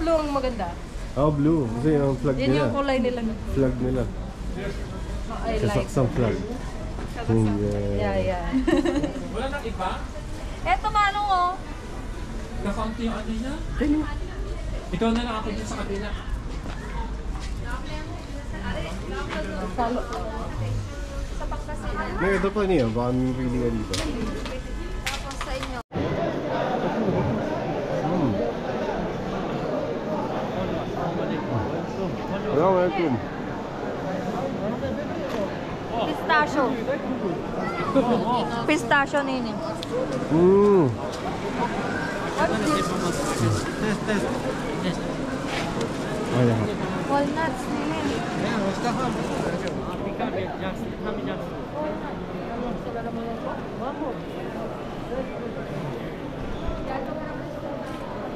blue ang maganda. Oh, blue. Kasi yung flag Yan nila. yung kulay nila. Flag nila. I like. Kazakhstan flag. Yeah. Wala nang iba? Eto manong oh. Nakaunti yung ano niya? Ikaw na lang ako dyan sa kabila. Salo. May ito pa niya. Baka may pili ka dito. Tapos sa inyo. Assalamualaikum. Pistachio. Pistachio nini. Oh, yeah. Walnuts nini.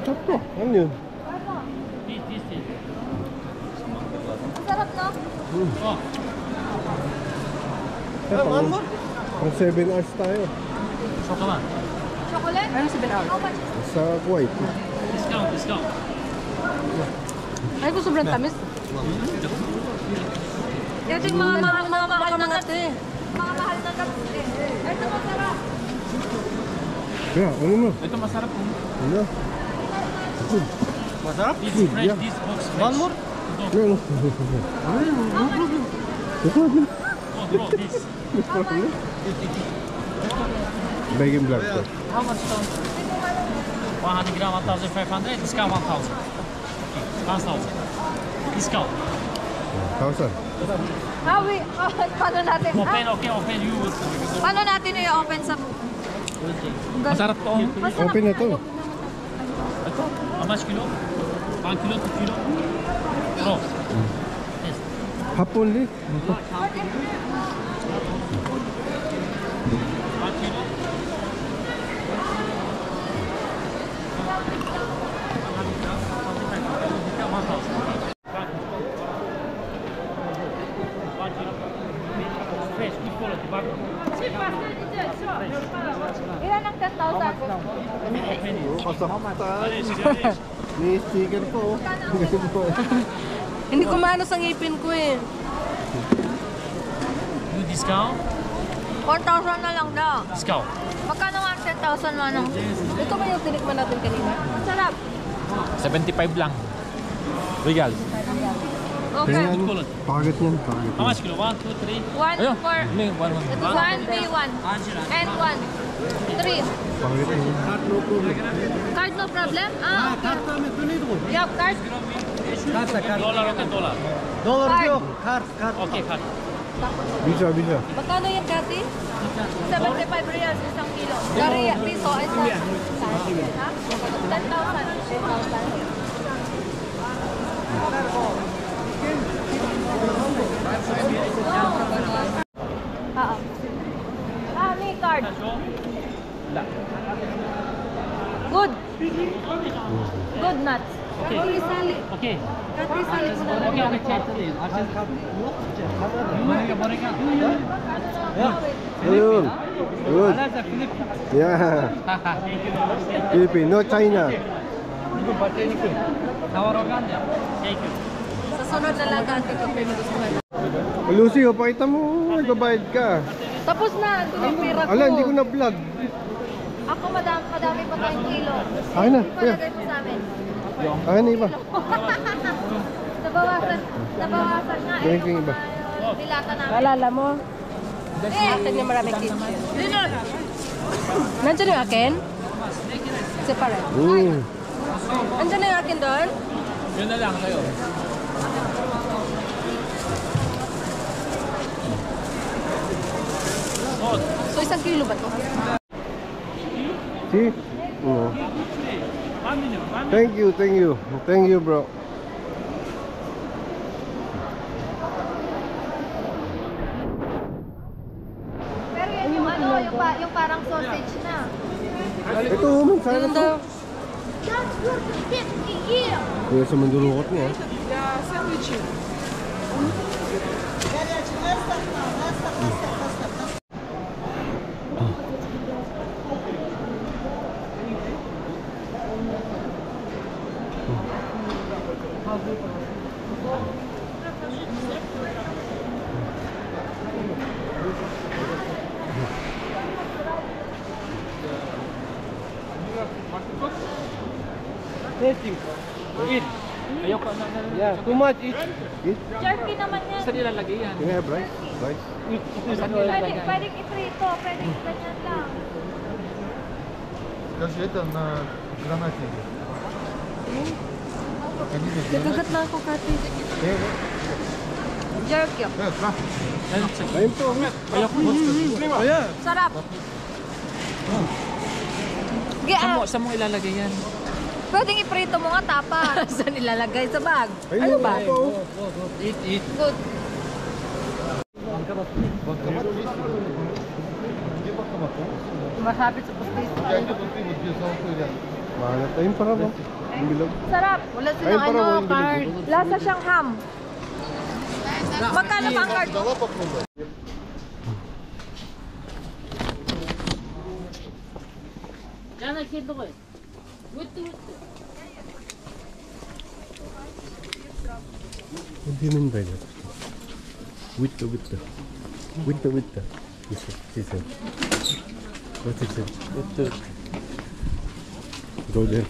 Sakto. Ano yun? Sarap no? Pang 7 hours tayo. Chocolate. Chocolate? Ano 7 hours? How much? Sa Kuwait. Discount. Ay ko sobrang tamis. Ito yung mga mahal na kape. Mga mahal na kape. Ito masarap. Kaya, ano mo? Ito masarap po. Ano? Masarap? This fresh, Yeah. this box fresh. One more? Ano? Oh, bro, this. Begging black. How much ton? 100 gram, 1,500. Discount 1,000. 1,000. Discount. 1,000. Paano natin? Open. You. Paano natin i-open sa... Masarap to. Open na to. Ito, how much kilo? 1 kilo, 2 kilo? Bro. Yes. Hapon ulit. 1 kilo? Fresh, good quality, but Ilan ang 10,000? Kazakhstan. May sticker po. Hindi ko maano sa ngipin ko eh. you discount? 4,000 na lang daw. Discount. Magkano nga ang 10,000 manong? Ito ba yung tinikman natin kanina? Ang sarap. 75 lang. Regal. Okay. Kaya pagkat yan. How much kilo? 1, 2, 3. 1 for... One. 1, 3, 1. And 1. 3. Pagkat yan. Card no problem? Ah, okay. You have card? Dollar, okay, dollar. Card. Okay, card. Bisa. Magkano yung kati? 75 reals isang kilo. Dari piso ay sa... Ha? 10,000. May card. Good. Good nuts. Okay. Okay. Ayun. Good. Yeah. Philippine, no China. Thank you. Sa sunod na lang kati ko gusto na. Lucy, pakita mo. Nagbabayad ka. Tapos na, ito yung pira ko. Ala, hindi ko na-vlog. Ako madami pa tayong kilo. Akin na, kuya. Palagay mo sa amin. Akin na iba. Nabawasan nga eh. Ganyan yung iba. Dilata namin. Alala mo? Atin yung maraming kitchen. Nandiyan yung akin? Separate. Nandiyan na yung akin doon? Yun na lang kayo. So isang kilo ba ito? See? Thank you, bro. Pero yan yung ano, yung parang sausage na. Ito, magsara to. Kuya sa mandulukot niya. Eat. Ayoko na. Yeah, too much. Eat. Eat. Jerky naman yan. Saan nilalagay yan? Can I have rice? Rice? Saan nilalagay? Pwedeng iprito, pwedeng ganyan lang. Скажи, это на гранате. Nagagat na ako, Kati. Jerky. Ayun po. Ayoko. Sarap. Saan mo ilalagay yan? Pwedeng iprito mo nga tapa. Saan ilalagay? Sa bag? Ayun ba? Eat. Good. Masapit sa pustis. Mahanap. Ayun para ba? Ang bilog. Sarap. Wala Ayun silang para ano, ba? card. Lasa siyang ham. Magkano ba ang card? What do you mean by that? With the. She said. What is it? Go there.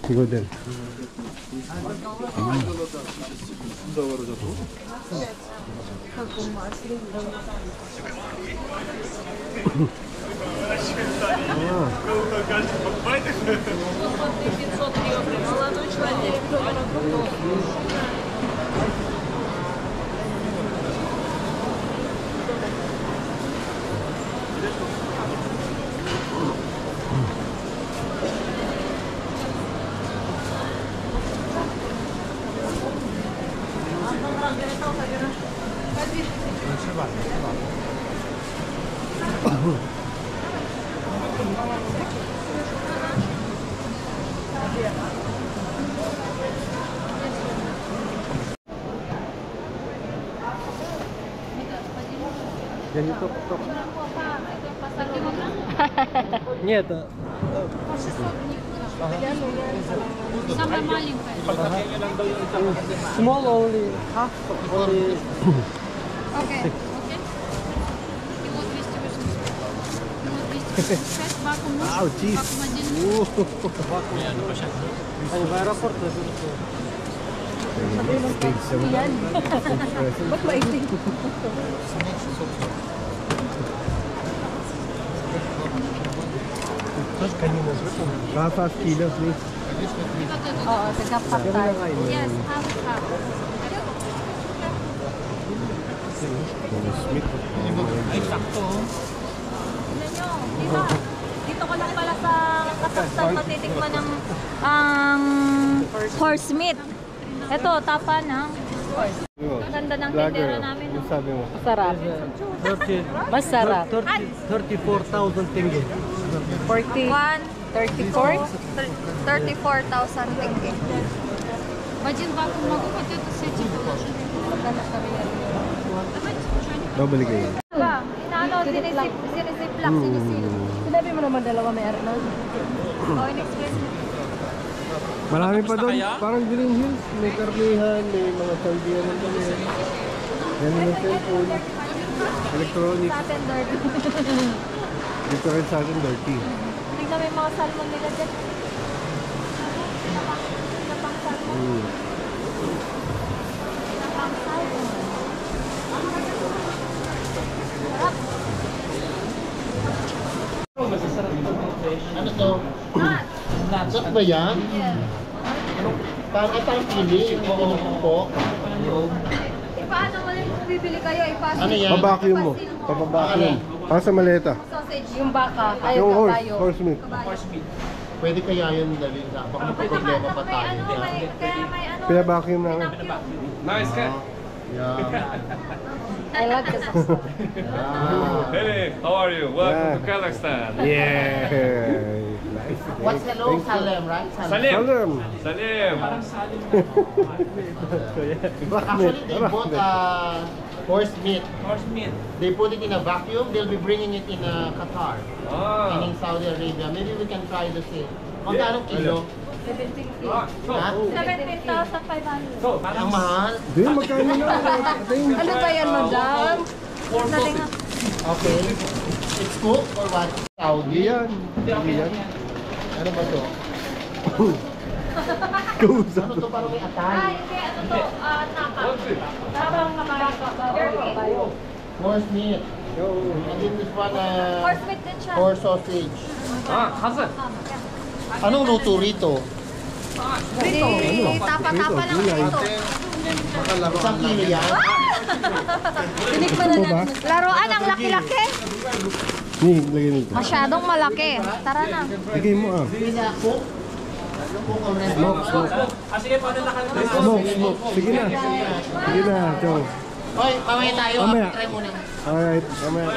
Ganito to. Нет. Самая маленькая. Small only. Half only. Окей. Кило 280. Кило 286. Вакуум муж. Wow, cheese. Вакуум один. Ano pa siya? Ay, may airport na dito. Yan. Ba't mailing? Half kilos ni. Oo, taga-patay. Yes, half. Ay, sakto. Tignan nyo, diba? Dito ko lang pala sa Kazakhstan matitikman ng horse meat. Ito, tapa ng horse. Ganda ng tindera namin. No? Sabi mo. Masarap. Masarap. 34,000 tenge. 34,000 tenge. В один вакуум могу вот эту с этим положить? Babalik kayo. Diba? Inaano, sinisiplak, sinisilip. Sinabi mo naman dalawa may ari na. Oh, in-express mo. Marami pa doon. kaya? Parang Green Hills. May karnihan, may mga saldiyan ng kami. Yan yung cellphone. Electronics. Sa atin, dirty. Dito rin sa atin, dirty. Tingnan mo yung mga salmon nila dyan. Napang salmon. Napang salmon. Ano to? Nut ba yan? Yeah. Parang ito ang pili, yung po. Paano mo lang kung bibili kayo? Ipasok. Ano yan? Pabacuum mo. Papabacuum. Para sa maleta. Sausage. Yung baka, ay Yung yung horse. kabayo. Horse meat. Pwede kaya yun dalhin sa baka may problema pa May tayo ano, dyan. kaya may ano. Pinabacuum namin. Nice cat. Yeah. I like Kazakhstan. Ah. Hey, how are you? Welcome Yeah. to Kazakhstan. Yeah. Nice. What's hello? Salem, right? Salim. Salam. Salim. Actually, they bought horse meat. Horse meat. They put it in a vacuum. They'll be bringing it in Qatar Ah. and in Saudi Arabia. Maybe we can try the same. Magkano kilo? 17K. Ha? 17,500. So, parang Ang mahal. Di, magkano na? Ito yung Ano ba yan, madam? Natin nga. Okay. It's cooked or what? Saudi? yan. Hindi yan. Ano ba to? Kausap. Ano to, parang may atay? Ay, hindi. Ano to? Tapa. Tapang kabayo. Horse meat. And then this one, Horse meat din siya. horse sausage. 아, 가스. Anong luto rito? Tapa-tapa lang ito. Isang kilo yan? Tinikman na natin. Laruan ang laki-laki. Ni, lagay nito. Masyadong malaki. Tara na. Lagay mo ah. Ah, sige, paano na kayo? Smoke. Sige na. Sige na, Chong. Hoy, mamaya tayo. Mamaya. Try muna. Alright, mamaya.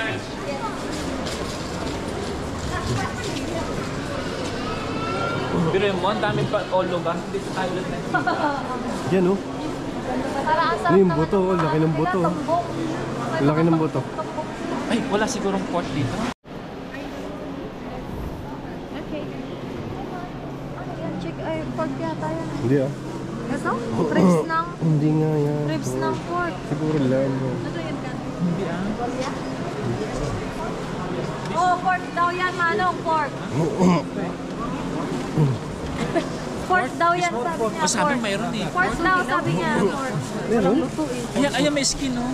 Pero yung mo, ang daming olo ba? Hindi sa island na yun. Yan oh. Para ang Ano sarap yung naman buto? Oh, laki ng buto. tumbok. Laki ng buto. Ay, wala sigurong pork dito. Okay. Ano yan? Chick, ay, pork yata yan. Hindi ah. Ito? Ribs ng, Hindi nga yan. ribs ng pork. Siguro lang. Ano yan ka? Oh, pork daw yan, Manong, pork. Pork daw yan, sabi niya, O sabi pork. mayroon eh. Pork daw, sabi niya, pork. Meron? Ayan, may skin oh.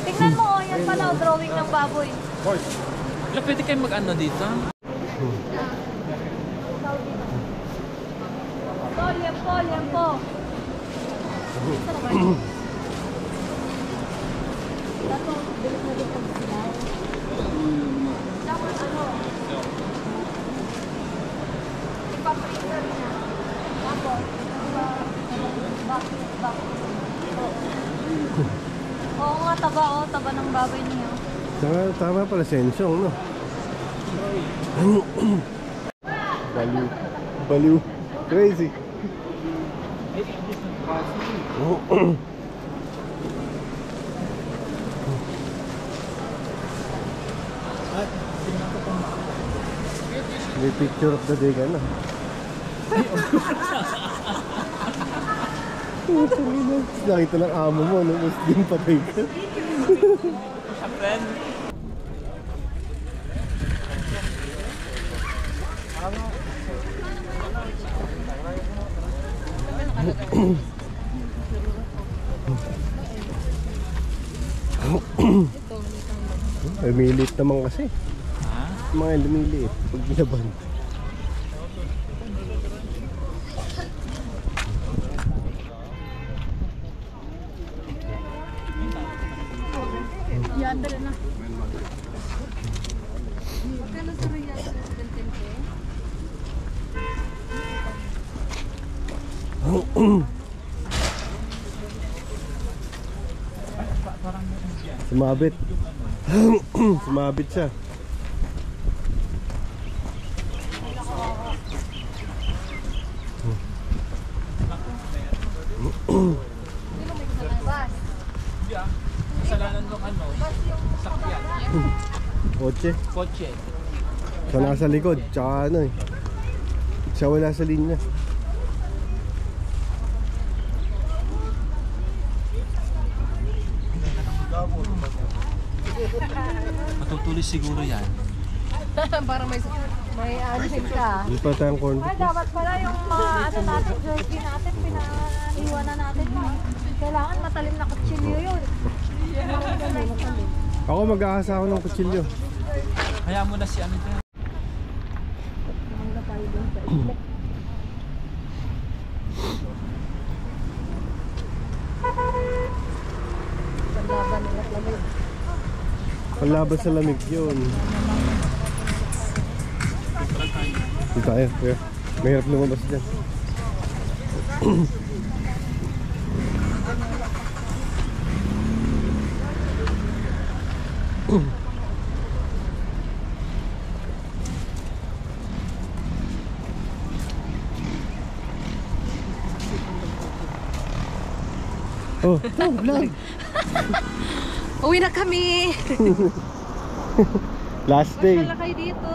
Tingnan mo, oh, yan pala, oh, drawing ng baboy. Wala, pwede kayo mag-ano dito? Liempo, liempo. Dapat ano? Ipa-freezer niya. Tapos, oo nga, taba, oh, taba ng baboy niya. Tama pala sensong, no? Baliw. Baliw. Crazy. May picture of the day ka na. Nakita ng amo mo, no? Muslim patay ka. Friend. Ay, miliit naman kasi. Ha? Mga lumiliit pag laban. Sumabit. Sumabit siya. Kasalanan nung ano, sakyan. Kotse. Kotse. Siya nasa likod. Tsaka ano eh. Siya wala sa linya. Matutulis siguro yan. Para may anin ka. Hindi pa tayong corn Ay, dapat pala yung mga ano natin, jerky natin, pinaiwanan natin. Kailangan matalim na kutsilyo yun. Ako mag-aasa ako ng kutsilyo. Hayaan mo na si ano dyan. Panlaban sa lamig yun. Dito tayo. Kaya, mahirap lumabas dyan. Oh, vlog. Uwi na kami. Last day. Wala kayo dito.